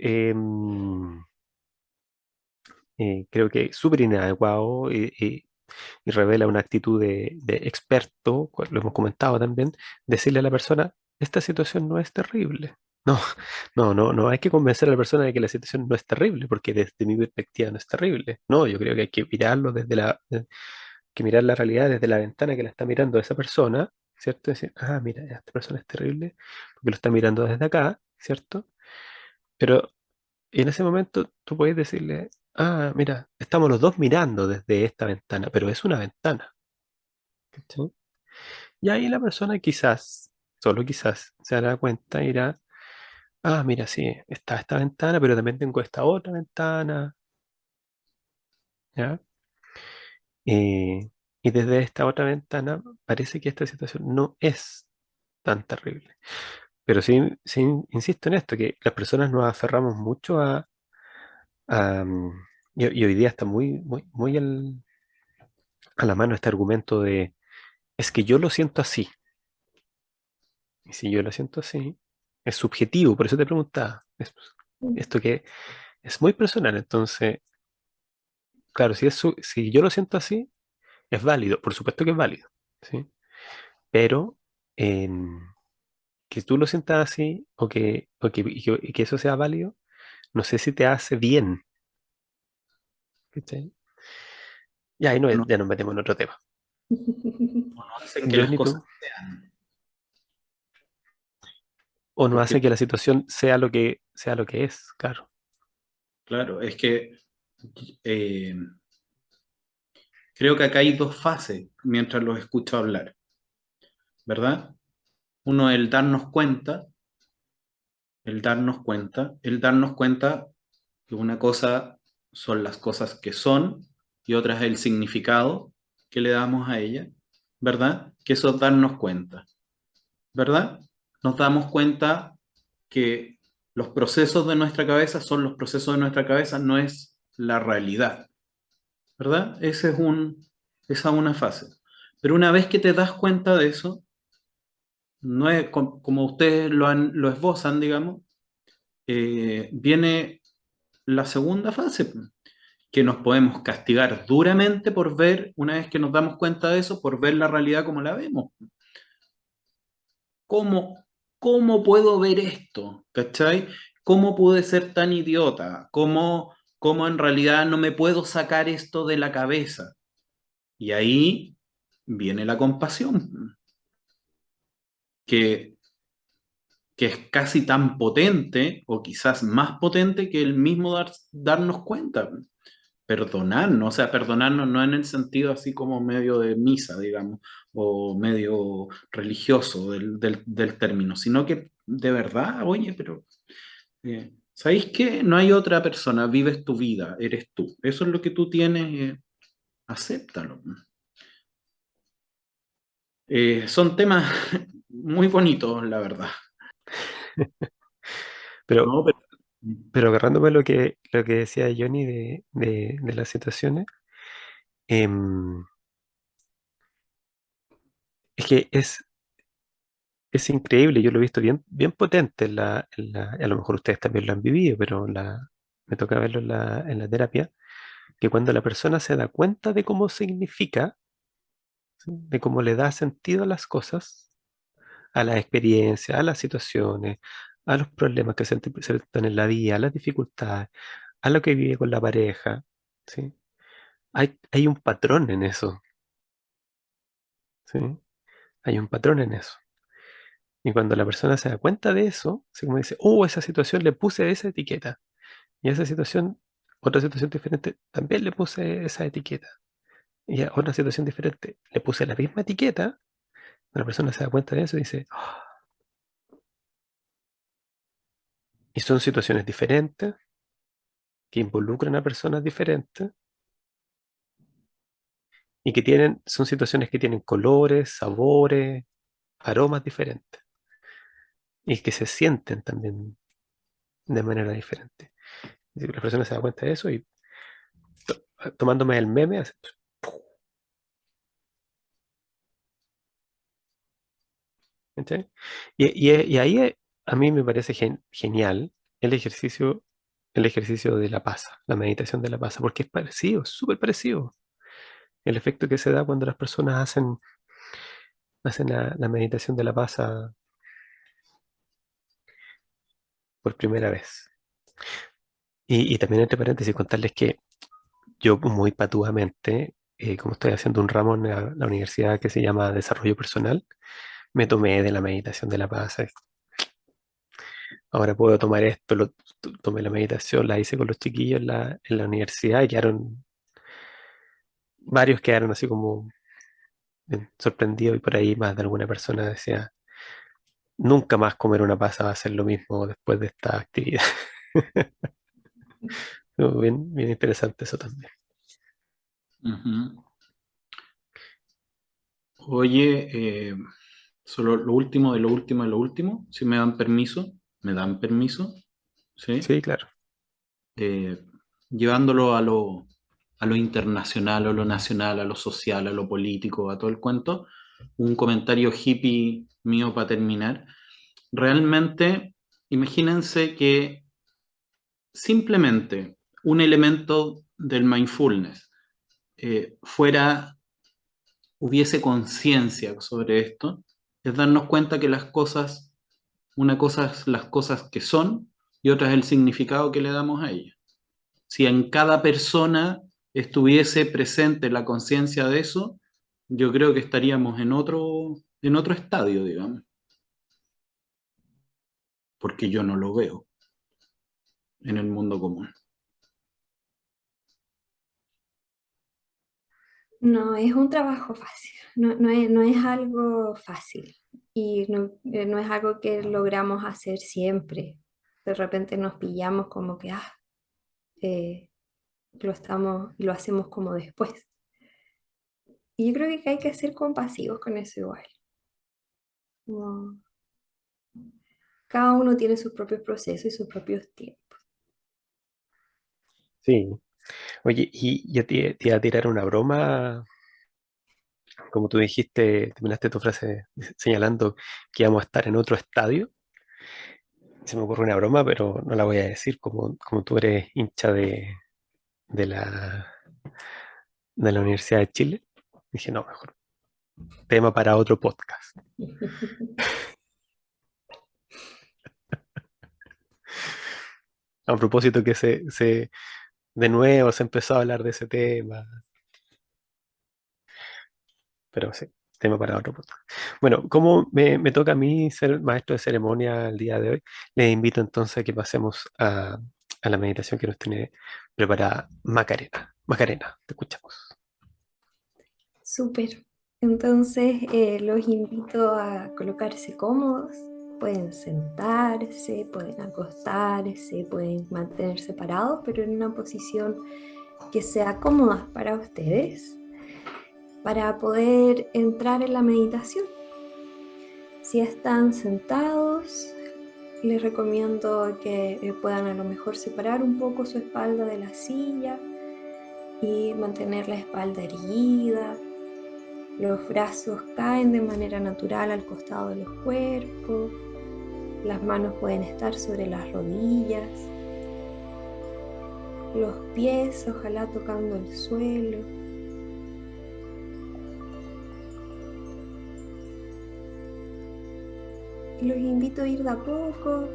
creo que es súper inadecuado y revela una actitud de experto, lo hemos comentado también, decirle a la persona, esta situación no es terrible. No, no hay que convencer a la persona de que la situación no es terrible, porque desde mi perspectiva no es terrible. No, yo creo que hay que mirarlo que mirar la realidad desde la ventana que la está mirando esa persona, ¿cierto? Decir, ah, mira, esta persona es terrible, porque lo está mirando desde acá, ¿cierto? Pero en ese momento tú puedes decirle, ah, mira, estamos los dos mirando desde esta ventana, pero es una ventana. ¿Cachai? Y ahí la persona quizás, solo quizás, se dará cuenta y dirá, ah, mira, sí, está esta ventana, pero también tengo esta otra ventana, ¿ya? Eh, y desde esta otra ventana parece que esta situación no es tan terrible. Pero sí, sí insisto en esto, que las personas nos aferramos mucho y hoy día está a la mano este argumento de, es que yo lo siento así. Y si yo lo siento así, es subjetivo, por eso te preguntaba. Esto que es muy personal, entonces, claro, si yo lo siento así, es válido, por supuesto que es válido, ¿sí? Pero em, que tú lo sientas así y que eso sea válido, no sé si te hace bien, ¿cachai? Ya, ahí no, No, ya nos metemos en otro tema. no hace que Yo las ni cosas tú, sean, o no hace porque, que la situación sea lo que es, claro. claro, es que eh, creo que acá hay dos fases mientras los escucho hablar, ¿verdad? Uno, el darnos cuenta que una cosa son las cosas que son y otra es el significado que le damos a ella, ¿verdad? Que eso es darnos cuenta, ¿verdad? Nos damos cuenta que los procesos de nuestra cabeza son los procesos de nuestra cabeza, no es la realidad, ¿verdad? Esa es una fase. Pero una vez que te das cuenta de eso, no es como ustedes lo esbozan, digamos, viene la segunda fase, que nos podemos castigar duramente por ver, una vez que nos damos cuenta de eso, por ver la realidad como la vemos. ¿Cómo, cómo puedo ver esto? ¿Cachai? ¿Cómo pude ser tan idiota? ¿Cómo en realidad no me puedo sacar esto de la cabeza? Y ahí viene la compasión, que, que es casi tan potente o quizás más potente que el mismo darnos cuenta. Perdonarnos, o sea, perdonarnos no en el sentido así como medio de misa, digamos, o medio religioso del término, sino que de verdad, oye, pero ¿sabéis qué? No hay otra persona, vives tu vida, eres tú. Eso es lo que tú tienes, acéptalo. Son temas muy bonitos, la verdad. Pero, No, pero... pero agarrándome lo que decía Johnny de las situaciones, em, es que es increíble, yo lo he visto bien, bien potente a lo mejor ustedes también lo han vivido, pero me toca verlo en la terapia, que cuando la persona se da cuenta de cómo significa, ¿sí? De cómo le da sentido a las cosas, a las experiencias, a las situaciones, a los problemas que se presentan en la vida, a las dificultades, a lo que vive con la pareja, ¿sí? Hay un patrón en eso, ¿sí? Hay un patrón en eso. Y cuando la persona se da cuenta de eso, así como dice, oh, esa situación le puse esa etiqueta. Y a esa situación, otra situación diferente, también le puse esa etiqueta. Y a otra situación diferente, le puse la misma etiqueta. La persona se da cuenta de eso y dice, "Ah". Y son situaciones diferentes, que involucran a personas diferentes y que son situaciones que tienen colores, sabores, aromas diferentes y que se sienten también de manera diferente. Y la persona se da cuenta de eso y tomándome el meme, hace, ¿cachai? Y ahí a mí me parece genial el ejercicio, el ejercicio de la paz, la meditación de la paz, porque es parecido, es súper parecido. El efecto que se da cuando las personas hacen la meditación de la paz por primera vez. Y también entre paréntesis contarles que yo muy patuamente, como estoy haciendo un ramo en la universidad que se llama Desarrollo Personal, me tomé de la meditación de la paz. Ahora puedo tomar esto, tomé la meditación, la hice con los chiquillos en la universidad y varios quedaron así como sorprendidos y por ahí más de alguna persona decía, nunca más comer una pasa va a ser lo mismo después de esta actividad. Bien, bien interesante eso también. Ujú. Oye, solo lo último de lo último de lo último, si me dan permiso, ¿sí? Sí, claro. Eh, llevándolo a lo internacional, a lo nacional, a lo social, a lo político, a todo el cuento, un comentario hippie mío para terminar. Realmente, imagínense que simplemente un elemento del mindfulness hubiese conciencia sobre esto, es darnos cuenta que las cosas, una cosa es las cosas que son y otra es el significado que le damos a ellas. Si en cada persona estuviese presente la conciencia de eso, yo creo que estaríamos en otro estadio, digamos, porque yo no lo veo en el mundo común. No es un trabajo fácil, no es algo fácil y no es algo que logramos hacer siempre. De repente nos pillamos como que, eh, lo hacemos como después. Y yo creo que hay que ser compasivos con eso igual. Como cada uno tiene sus propios procesos y sus propios tiempos. Sí. Oye, y ya te iba a tirar una broma, como tú dijiste, terminaste tu frase señalando que íbamos a estar en otro estadio. Se me ocurre una broma, pero no la voy a decir, como tú eres hincha de de la Universidad de Chile. Dije, no, mejor, tema para otro podcast. A propósito que de nuevo se empezó a hablar de ese tema. pero sí, tema para otro podcast. Bueno, como me toca a mí ser maestro de ceremonia el día de hoy, les invito entonces a que pasemos a la meditación que nos tiene preparada Macarena. Macarena, te escuchamos. Súper. Entonces, los invito a colocarse cómodos. Pueden sentarse, pueden acostarse, pueden mantenerse parados, pero en una posición que sea cómoda para ustedes, para poder entrar en la meditación. Si están sentados, les recomiendo que puedan a lo mejor separar un poco su espalda de la silla y mantener la espalda erguida. Los brazos caen de manera natural al costado de los cuerpos. Las manos pueden estar sobre las rodillas. Los pies ojalá tocando el suelo. Los invito a ir de a poco,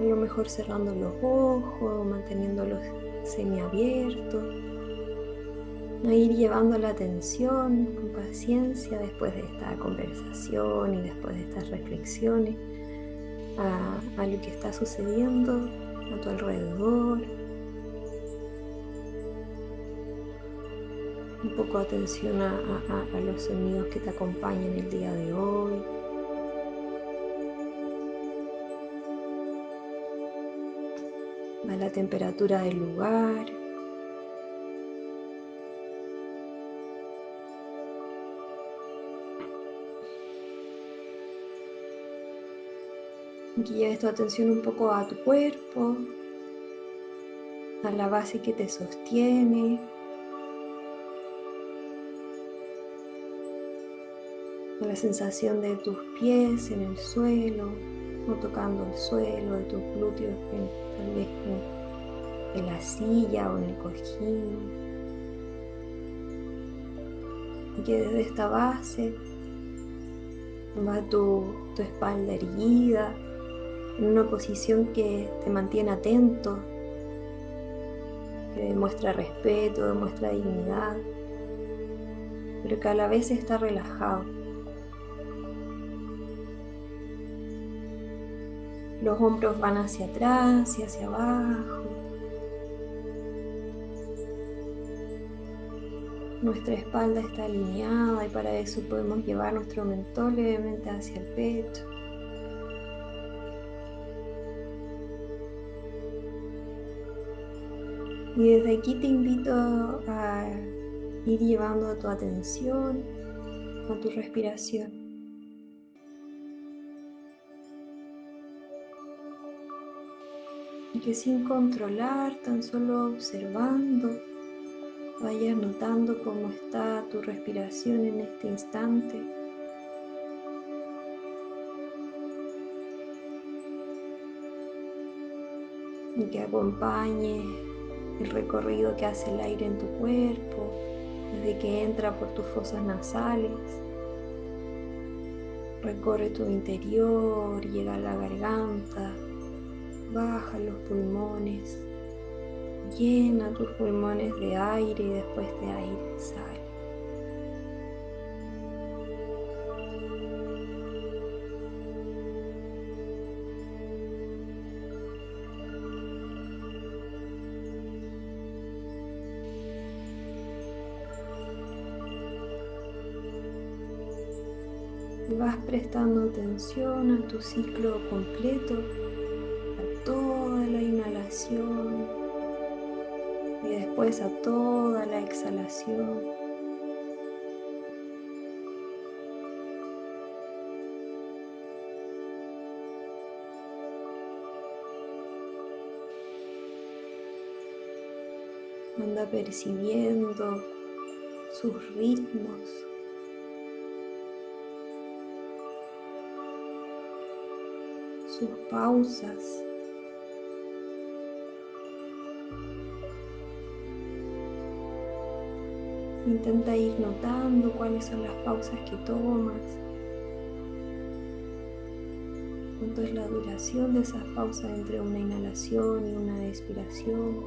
a lo mejor cerrando los ojos, manteniéndolos semiabiertos, a ir llevando la atención con paciencia después de esta conversación y después de estas reflexiones a lo que está sucediendo a tu alrededor. Un poco de atención a los sonidos que te acompañan el día de hoy. A la temperatura del lugar. Y que lleves tu atención un poco a tu cuerpo, a la base que te sostiene, a la sensación de tus pies en el suelo, o tocando el suelo, de tus glúteos tal vez en la silla o en el cojín. Y que desde esta base va tu espalda erguida, en una posición que te mantiene atento, que demuestra respeto, demuestra dignidad, pero que a la vez está relajado. Los hombros van hacia atrás y hacia abajo. Nuestra espalda está alineada y para eso podemos llevar nuestro mentón levemente hacia el pecho. Y desde aquí te invito a ir llevando tu atención a tu respiración. Y que sin controlar, tan solo observando, vayas notando cómo está tu respiración en este instante. Y que acompañe el recorrido que hace el aire en tu cuerpo, desde que entra por tus fosas nasales, recorre tu interior, llega a la garganta, baja los pulmones, llena tus pulmones de aire y después de aire sale. Y vas prestando atención a tu ciclo completo, a toda la inhalación y después a toda la exhalación. Anda percibiendo sus ritmos. Sus pausas. Intenta ir notando cuáles son las pausas que tomas, cuánto es la duración de esas pausas entre una inhalación y una expiración.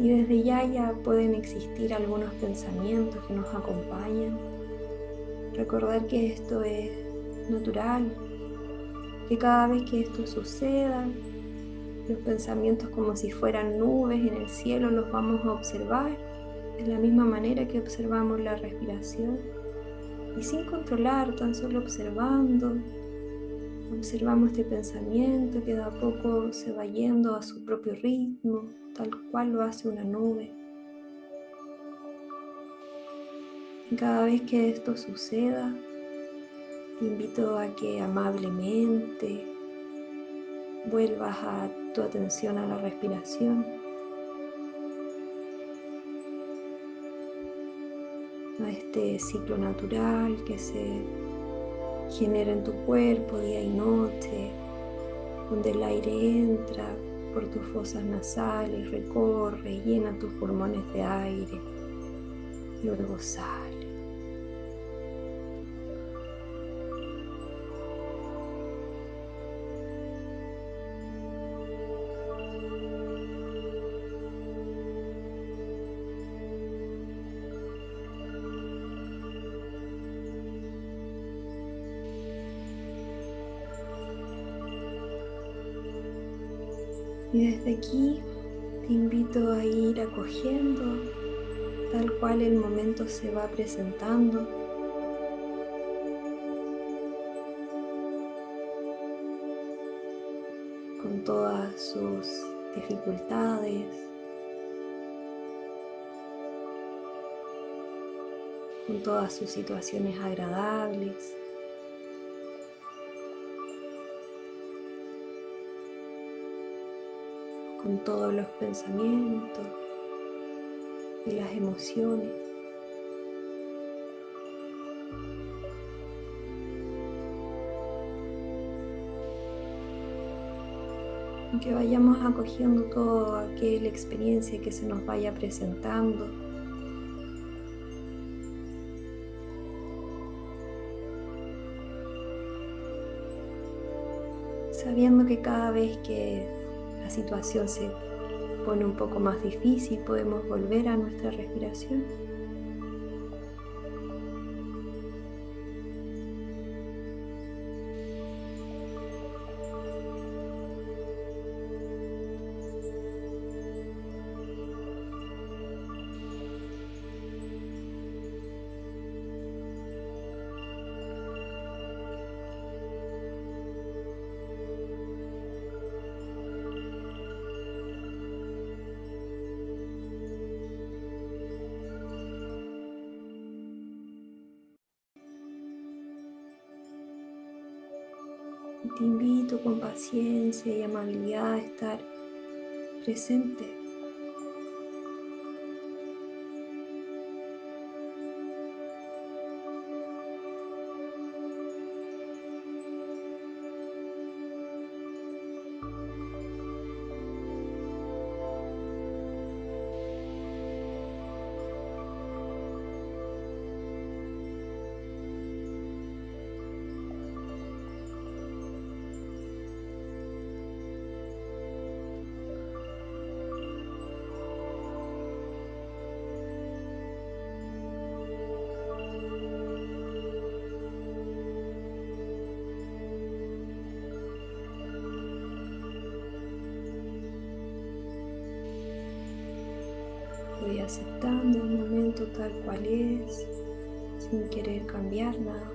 Y desde ya pueden existir algunos pensamientos que nos acompañan. Recordar que esto es natural, que cada vez que esto suceda, los pensamientos como si fueran nubes en el cielo los vamos a observar de la misma manera que observamos la respiración. Y sin controlar, tan solo observando, observamos este pensamiento que de a poco se va yendo a su propio ritmo, tal cual lo hace una nube. Y cada vez que esto suceda, te invito a que amablemente vuelvas a tu atención a la respiración, a este ciclo natural que se genera en tu cuerpo día y noche, donde el aire entra por tus fosas nasales, recorre y llena tus pulmones de aire, luego sale. Y desde aquí te invito a ir acogiendo tal cual el momento se va presentando. Con todas sus dificultades, con todas sus situaciones agradables. Con todos los pensamientos y las emociones. Y que vayamos acogiendo toda aquella experiencia que se nos vaya presentando. Sabiendo que cada vez que la situación se pone un poco más difícil, podemos volver a nuestra respiración. Te invito con paciencia y amabilidad a estar presente. Voy aceptando el momento tal cual es, sin querer cambiar nada.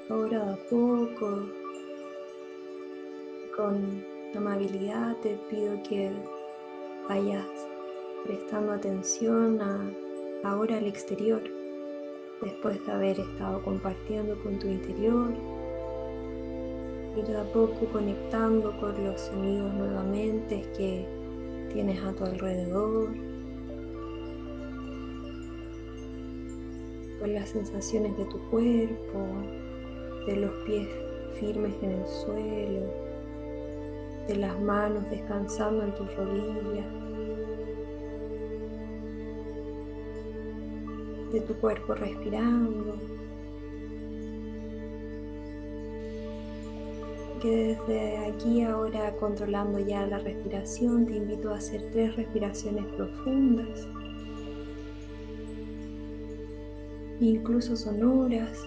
Ahora de a poco, con amabilidad, te pido que vayas prestando atención ahora al exterior, después de haber estado compartiendo con tu interior, ir de a poco conectando con los sonidos nuevamente que tienes a tu alrededor, con las sensaciones de tu cuerpo, de los pies firmes en el suelo, de las manos descansando en tus rodillas, de tu cuerpo respirando, que desde aquí ahora controlando ya la respiración, te invito a hacer 3 respiraciones profundas, incluso sonoras.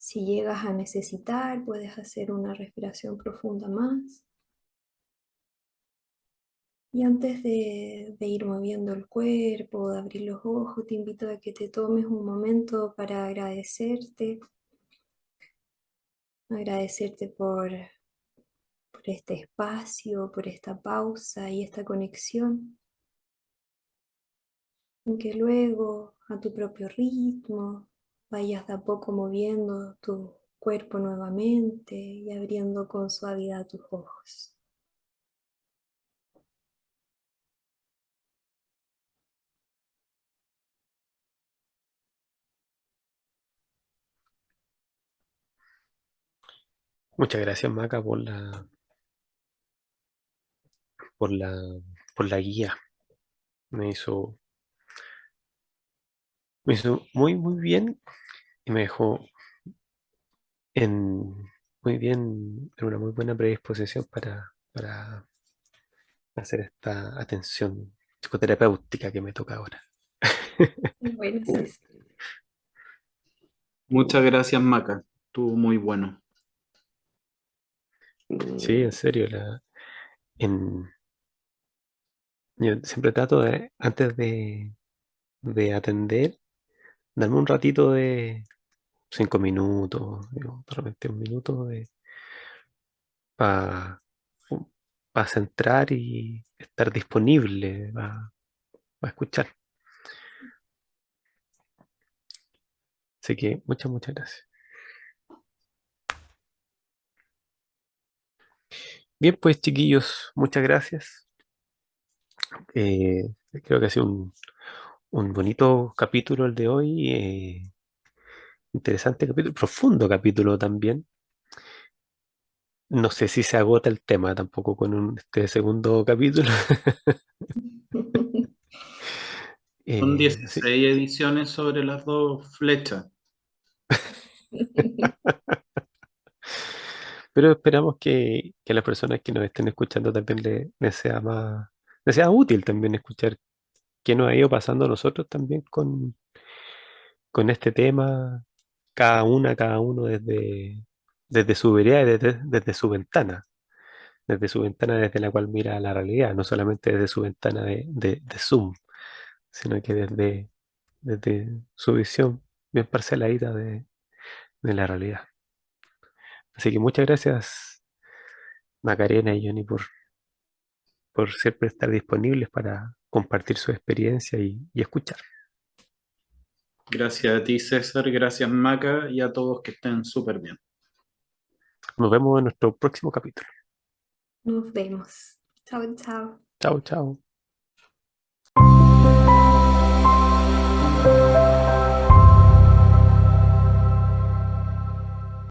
Si llegas a necesitar, puedes hacer una respiración profunda más. Y antes de ir moviendo el cuerpo, de abrir los ojos, te invito a que te tomes un momento para agradecerte por este espacio, por esta pausa y esta conexión, en que luego, a tu propio ritmo, vayas de a poco moviendo tu cuerpo nuevamente y abriendo con suavidad tus ojos. Muchas gracias, Maca, por la, por la guía. Me hizo, me hizo muy, muy bien y me dejó en muy bien, en una muy buena predisposición para hacer esta atención psicoterapéutica que me toca ahora. Bueno, César. Muchas gracias, Maca. Estuvo muy bueno. Sí, en serio, en, yo siempre trato de, antes de atender, darme un ratito de 5 minutos, digo, de repente un minuto para centrar y estar disponible para escuchar. Así que muchas, muchas gracias. Bien, pues chiquillos, muchas gracias. Creo que ha sido un bonito capítulo el de hoy. Interesante capítulo, profundo capítulo también. No sé si se agota el tema tampoco con este segundo capítulo. Son Sí, 16 ediciones sobre las dos flechas. pero esperamos que a las personas que nos estén escuchando también les sea les sea útil también escuchar qué nos ha ido pasando a nosotros también con este tema, cada uno desde su vereda y desde su ventana, desde la cual mira la realidad, no solamente desde su ventana de Zoom, sino que desde su visión bien parceladita de la realidad. Así que muchas gracias, Macarena y Johnny, por siempre estar disponibles para compartir su experiencia y escuchar. Gracias a ti, César. Gracias, Maca, y a todos que estén súper bien. Nos vemos en nuestro próximo capítulo. Nos vemos. Chao, chao. Chao, chao.